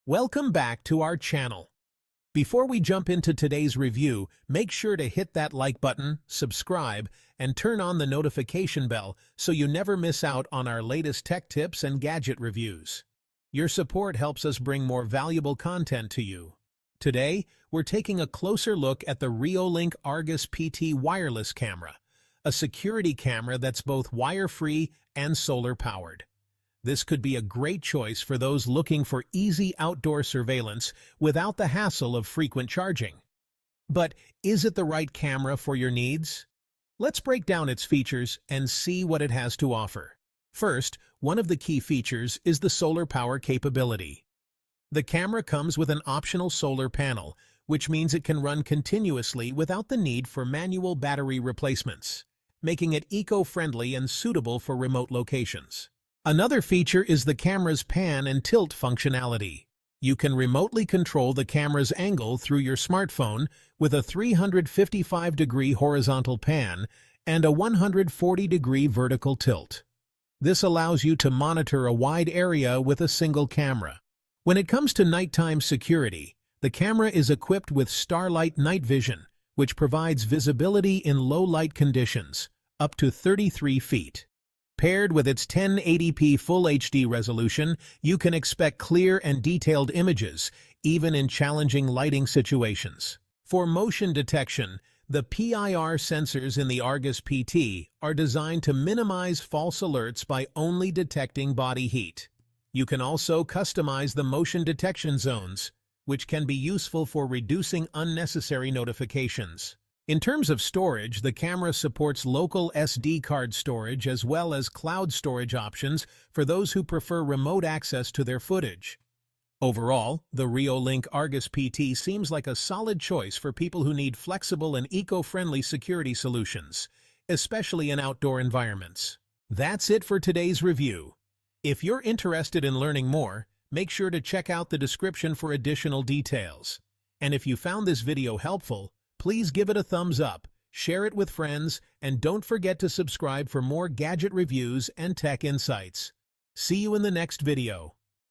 Welcome back to our channel. Before we jump into today's review, make sure to hit that like button, subscribe, and turn on the notification bell so you never miss out on our latest tech tips and gadget reviews. Your support helps us bring more valuable content to you. Today, we're taking a closer look at the REOLINK Argus PT wireless camera, a security camera that's both wire-free and solar-powered. This could be a great choice for those looking for easy outdoor surveillance without the hassle of frequent charging. But is it the right camera for your needs? Let's break down its features and see what it has to offer. First, one of the key features is the solar power capability. The camera comes with an optional solar panel, which means it can run continuously without the need for manual battery replacements, making it eco-friendly and suitable for remote locations. Another feature is the camera's pan and tilt functionality. You can remotely control the camera's angle through your smartphone with a 355-degree horizontal pan and a 140-degree vertical tilt. This allows you to monitor a wide area with a single camera. When it comes to nighttime security, the camera is equipped with starlight night vision, which provides visibility in low-light conditions, up to 33 feet. Paired with its 1080p Full HD resolution, you can expect clear and detailed images, even in challenging lighting situations. For motion detection, the PIR sensors in the Argus PT are designed to minimize false alerts by only detecting body heat. You can also customize the motion detection zones, which can be useful for reducing unnecessary notifications. In terms of storage, the camera supports local SD card storage as well as cloud storage options for those who prefer remote access to their footage. Overall, the REOLINK Argus PT seems like a solid choice for people who need flexible and eco-friendly security solutions, especially in outdoor environments. That's it for today's review. If you're interested in learning more, make sure to check out the description for additional details. And if you found this video helpful, please give it a thumbs up, share it with friends, and don't forget to subscribe for more gadget reviews and tech insights. See you in the next video.